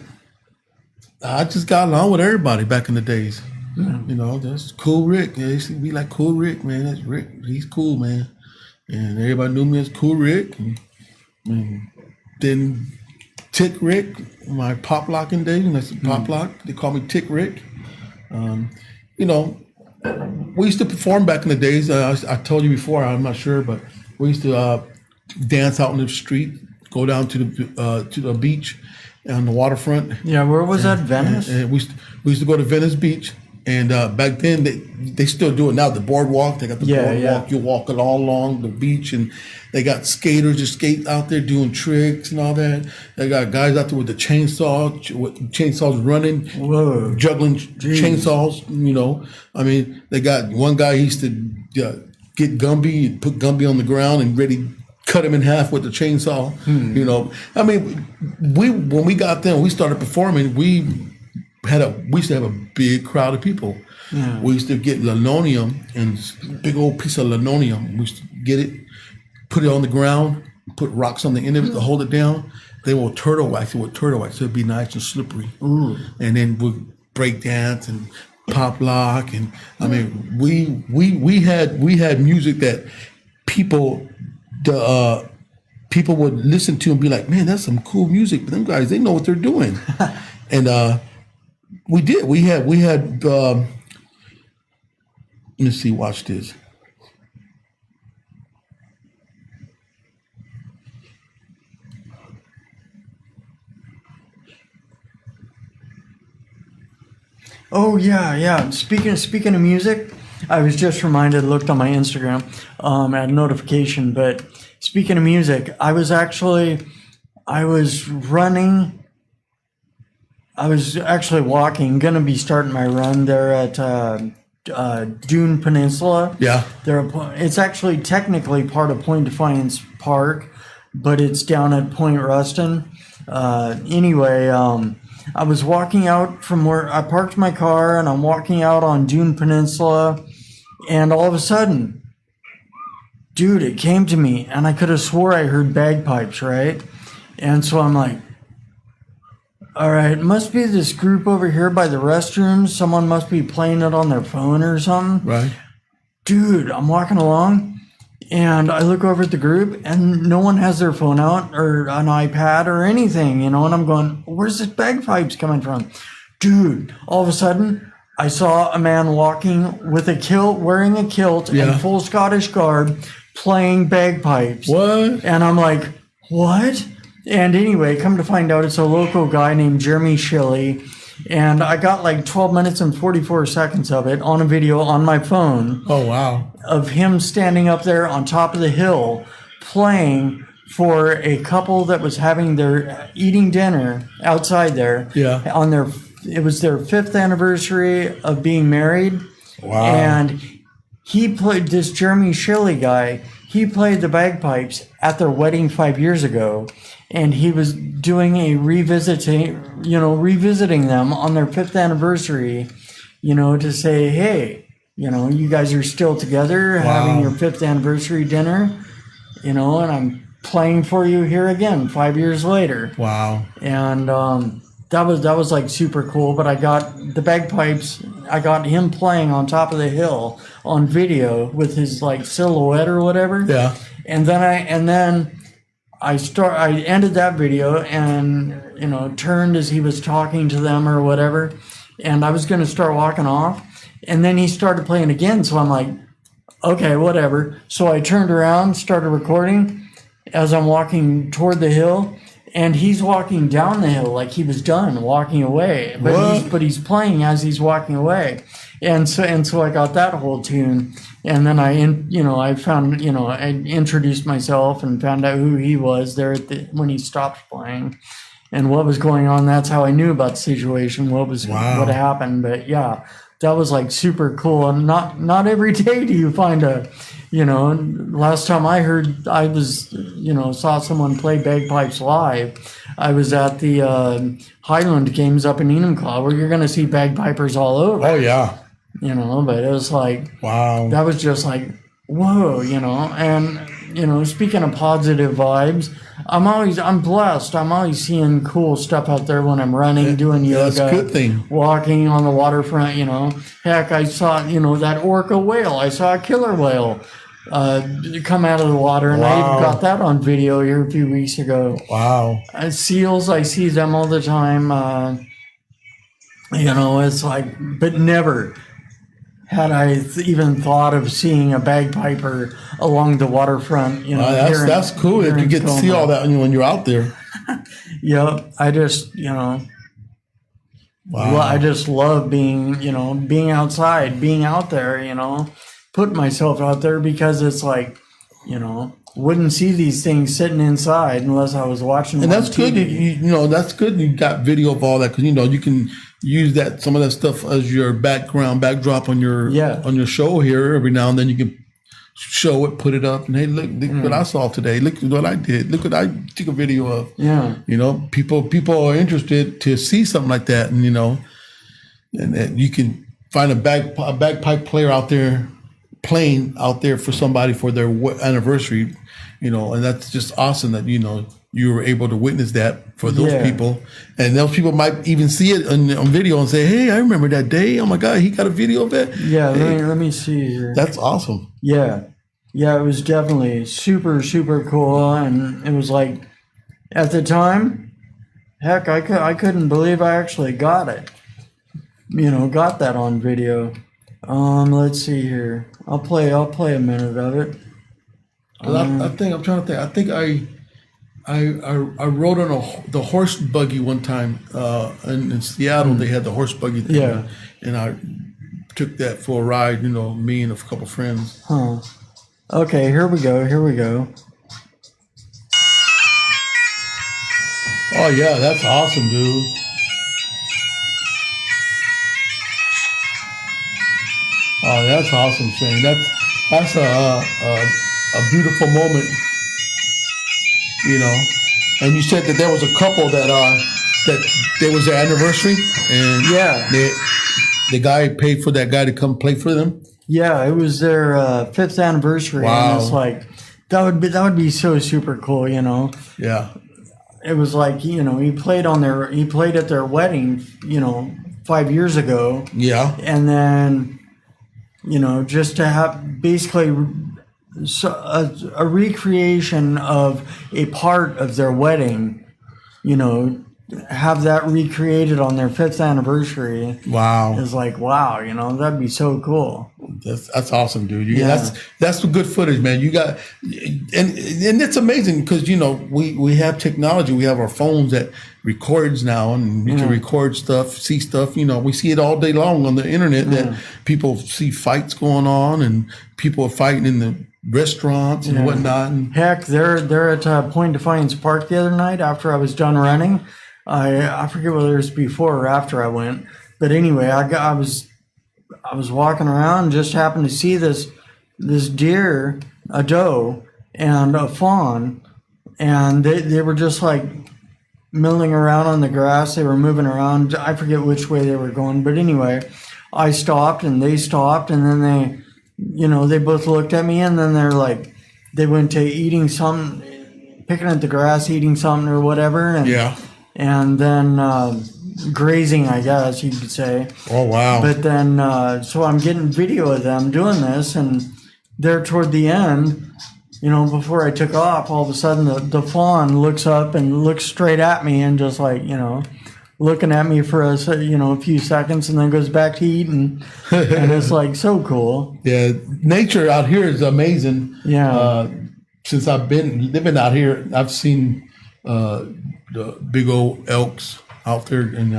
I just got along with everybody back in the days. Yeah. That's Cool Rick. They used to be like, Cool Rick, man. That's Rick. He's cool, man. And everybody knew me as Cool Rick. And then Tick Rick, my pop locking days, and that's Pop Lock. They call me Tick Rick. You know, we used to perform back in the days. I told you before, I'm not sure, but we used to dance out in the street, go down to the beach on the waterfront. Yeah, where was that? Venice? And we used to go to Venice Beach. And back then, they still do it now. The boardwalk, they got the boardwalk. Yeah. You walk it all along the beach, and they got skaters just skate out there doing tricks and all that. They got guys out there with the chainsaws running, Whoa. juggling chainsaws. You know, I mean, they got one guy, he used to get Gumby and put Gumby on the ground and ready cut him in half with the chainsaw. You know, I mean, when we got there, we started performing. We used to have a big crowd of people. Yeah. We used to get linoleum and big old piece of linoleum. We used to get it, put it on the ground, put rocks on the end of it to hold it down. They will turtle wax it with turtle wax, so it'd be nice and slippery. Ooh. And then we'd break dance and pop lock, and I mean, we had music that people would listen to and be like, man, that's some cool music. But them guys, they know what they're doing. And we did. We had. Let me see. Watch this. Oh yeah. Speaking of music, I was just reminded. Looked on my Instagram, at a notification. But speaking of music, I was running. I was actually walking. Gonna be starting my run there at Dune Peninsula. Yeah. It's actually technically part of Point Defiance Park, but it's down at Point Ruston. Anyway, I was walking out from where I parked my car, and I'm walking out on Dune Peninsula, and all of a sudden, dude, it came to me, and I could have swore I heard bagpipes, right? And so I'm like, all right, it must be this group over here by the restrooms. Someone must be playing it on their phone or something. Right. Dude, I'm walking along, and I look over at the group, and no one has their phone out or an iPad or anything, you know, and I'm going, where's this bagpipes coming from? Dude, all of a sudden, I saw a man walking with a kilt, wearing a kilt and full Scottish garb, playing bagpipes. What? And I'm like, what? And anyway, come to find out, it's a local guy named Jeremy Shilley. And I got like 12 minutes and 44 seconds of it on a video on my phone. Oh, wow. Of him standing up there on top of the hill playing for a couple that was having their eating dinner outside there. Yeah. It was their 5th anniversary of being married. Wow. And he played, this Jeremy Shilley guy, he played the bagpipes at their wedding 5 years ago. And he was doing a revisiting them on their 5th anniversary, you know, to say, hey, you know, you guys are still together, having your 5th anniversary dinner, you know, and I'm playing for you here again 5 years later. Wow. And that was like super cool. But I got the bagpipes, I got him playing on top of the hill on video with his like silhouette or whatever. Yeah. And then I ended that video and, you know, turned as he was talking to them or whatever, and I was going to start walking off, and then he started playing again, so I'm like, okay, whatever. So I turned around, started recording as I'm walking toward the hill, and he's walking down the hill like he was done walking away, but he's playing as he's walking away. And so I got that whole tune, and then I introduced myself and found out who he was there when he stopped playing, and what was going on. That's how I knew about the situation, what happened. But yeah, that was like super cool, and not every day do you find a, you know. Last time I saw someone play bagpipes live, I was at the Highland Games up in Enumclaw, where you're going to see bagpipers all over. Oh yeah. You know, but it was like, wow, that was just like, whoa, you know. And, you know, speaking of positive vibes, I'm blessed. I'm always seeing cool stuff out there when I'm running, doing yoga. That's a good thing. Walking on the waterfront, you know. Heck, I saw, you know, that orca whale. I saw a killer whale come out of the water, and I even got that on video here a few weeks ago. Wow. Seals, I see them all the time. You know, it's like, but never had I even thought of seeing a bagpiper along the waterfront. You know, That's cool that you get to see all that when you're out there. Yep, I just, you know, Wow. I just love being, you know, being outside, being out there, you know, putting myself out there because it's like, you know, wouldn't see these things sitting inside unless I was watching. And them that's on good. TV. You know, that's good. You got video of all that because you know you can use that some of that stuff as your backdrop on your show here. Every now and then you can show it, put it up, and hey, look what I saw today. Look what I did. Look what I took a video of. Yeah, you know, people are interested to see something like that, and you know, and you can find a bagpipe player out there playing out there for somebody for their anniversary, you know, and that's just awesome that you know you were able to witness that for those people, and those people might even see it on video and say, "Hey, I remember that day. Oh my God, he got a video of that." Yeah, hey, let me see here. That's awesome. Yeah, it was definitely super cool, and it was like at the time, heck, I couldn't believe I actually got it. You know, got that on video. Let's see here. I'll play a minute of it. I think I rode on the horse buggy one time in Seattle. They had the horse buggy thing, Yeah. and I took that for a ride. You know, me and a couple friends. Huh. Okay, here we go. Oh yeah, that's awesome, dude. Oh, that's awesome, Shane. That's a beautiful moment, you know. And you said that there was a couple that there was their anniversary, and the guy paid for that guy to come play for them. Yeah, it was their 5th anniversary, Wow. and it's like that would be so super cool, you know. Yeah. It was like, you know, he played at their wedding, you know, 5 years ago. Yeah. And then, you know, just to have basically a recreation of a part of their wedding, you know, have that recreated on their 5th anniversary. Wow. Is like, wow, you know, that'd be so cool. That's awesome, dude. That's some good footage, man. You got, and it's amazing because you know we have technology. We have our phones that records now, and we can record stuff, see stuff. You know, we see it all day long on the internet that people see fights going on, and people are fighting in the restaurants and whatnot. And heck, they're at Point Defiance Park the other night after I was done running. I forget whether it was before or after I went, but anyway, I was walking around and just happened to see this deer, a doe, and a fawn, and they were just like milling around on the grass. They were moving around. I forget which way they were going, but anyway, I stopped and they stopped, and then they, you know, they both looked at me, and then they went to eating something, picking at the grass, eating something or whatever, and then grazing, I guess you could say. Oh wow! But then, so I'm getting video of them doing this, and there toward the end, you know, before I took off, all of a sudden the fawn looks up and looks straight at me and just like, you know, looking at me for a few seconds, and then goes back to eating, and it's like so cool. Yeah, nature out here is amazing. Yeah. Since I've been living out here, I've seen the big old elks out there in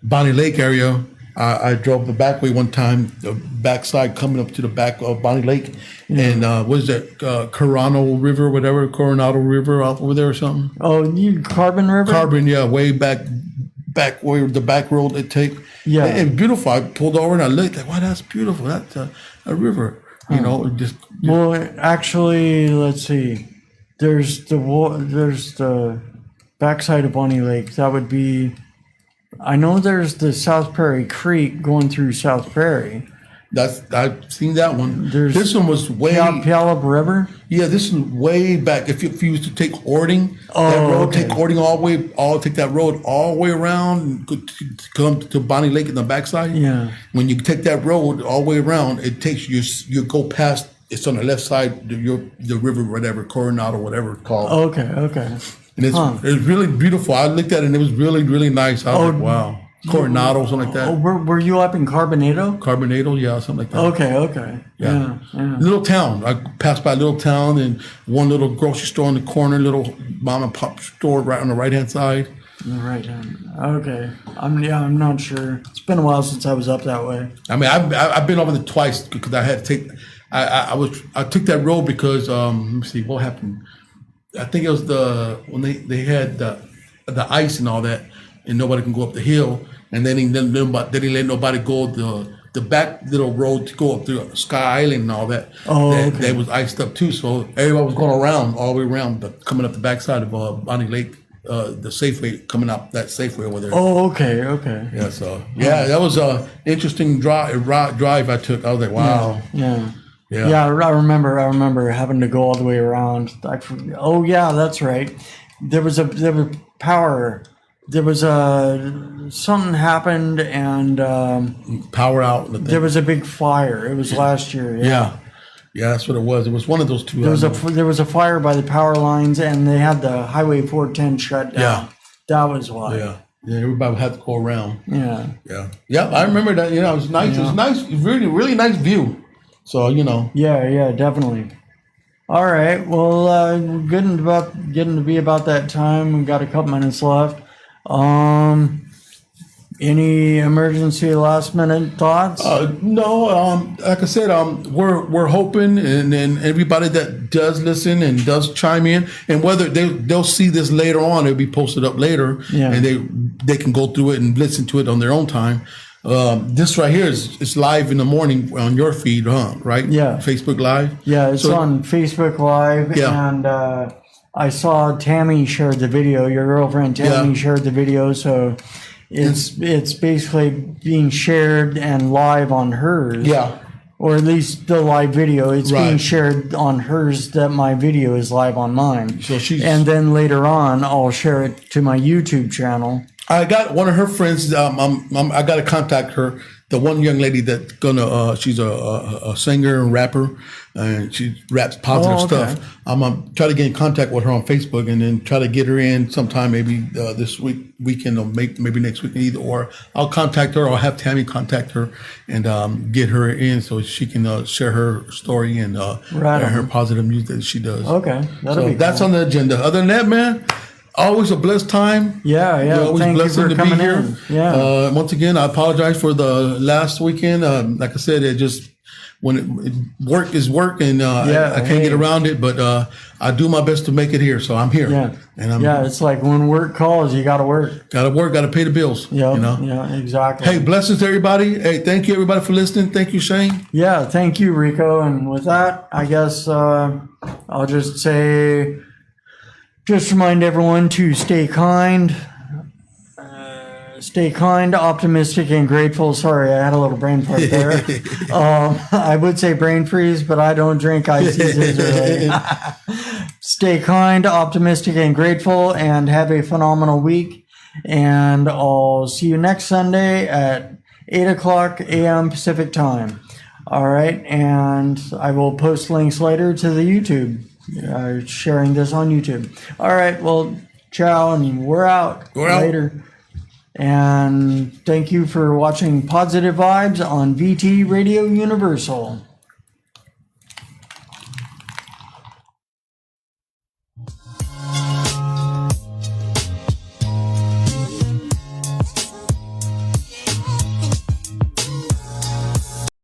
Bonnie Lake area. I drove the back way one time, the backside coming up to the back of Bonnie Lake, and what is that, Coronado River, out over there or something? Oh, Carbon River? Carbon, yeah, way back where the back road they take. Yeah. And beautiful. I pulled over and I looked like, wow, that's beautiful. That's a river, you know, just. Well, actually, let's see. There's the backside of Bonnie Lake. That would be. I know there's the South Prairie Creek going through South Prairie. I've seen that one. There's this one was way Puyallup River. Yeah, this is way back. If you used to take Ording, that road, take Ording take that road all the way around and come to Bonnie Lake in the backside. Yeah. When you take that road all the way around, it takes you go past. It's on the left side, the river, whatever, Coronado, whatever it's called. Okay. And it's really beautiful. I looked at it and it was really, really nice. I was like, wow. Coronado, something like Oh, that. were you up in Carbonado? Carbonado, yeah, something like that. Okay. Yeah. Little town. I passed by a little town and one little grocery store in the corner, little mom and pop store right on the right hand side. Right. Okay. I'm not sure. It's been a while since I was up that way. I mean, I've been over there twice because I had to take. I took that road because let me see what happened. I think it was when they had the ice and all that, and nobody can go up the hill, and then they didn't let nobody go the back little road to go up through Sky Island and all that. Oh, that, okay. that was iced up too, so everybody was going around all the way around, but coming up the backside of Bonnie Lake, the Safeway, coming up that Safeway over there. Oh, okay. Yeah, so that was a interesting drive I took. I was like, wow. Yeah. Yeah. I remember having to go all the way around. Oh yeah, that's right. There was power. There was something happened and Power out. there was a big fire. It was last year. Yeah, that's what it was. It was one of those two. There was a fire by the power lines and they had the Highway 410 shut down. Yeah. That was why. Yeah, everybody had to go around. Yeah. I remember that. It was nice. It was nice. Really, really nice view. So Yeah, definitely. All right. Well, getting to be about that time. We've got a couple minutes left. Any emergency last minute thoughts? No. Like I said, we're hoping, and then everybody that does listen and does chime in, and whether they'll see this later on, it'll be posted up later, Yeah. and they can go through it and listen to it on their own time. This right here is live in the morning on your feed, right? Yeah. Facebook Live. Yeah, it's on Facebook Live, Yeah. and I saw Tammy shared the video. Your girlfriend Tammy Yeah. shared the video, so it's basically being shared and live on hers. Yeah. Or at least the live video. It's being Right. shared on hers that my video is live on mine. So and then later on, I'll share it to my YouTube channel. I got one of her friends. I got to contact her. The one young lady that's gonna. She's a singer and rapper, and she raps positive Oh, okay. stuff. I'm gonna try to get in contact with her on Facebook, and then try to get her in sometime, maybe this weekend, or maybe next week, either. Or I'll contact her, or have Tammy contact her and get her in so she can share her story and Right her on. positive music that she does. Okay, that'll be that's cool. on the agenda. Other than that, man. Always a blessed time. Yeah. Always Thank you blessing for to coming be here. in. Yeah. Once again, I apologize for the last weekend. Like I said, it just work is work, and I can't get around it. But I do my best to make it here, so I'm here. Yeah. And It's like when work calls, you got to work. Got to work, got to pay the bills. Yeah. You know. Yeah. Exactly. Hey, blessings to everybody. Hey, thank you everybody for listening. Thank you, Shane. Yeah. Thank you, Rico. And with that, I guess I'll just say. Just remind everyone to stay kind, optimistic, and grateful. Sorry, I had a little brain fart there. I would say brain freeze, but I don't drink iced teas early. Stay kind, optimistic, and grateful, and have a phenomenal week. And I'll see you next Sunday at 8 o'clock a.m. Pacific time. All right, and I will post links later to the YouTube. Sharing this on YouTube. All right, well, ciao, and we're out. Later. And thank you for watching Positive Vibes on VT Radio Universal.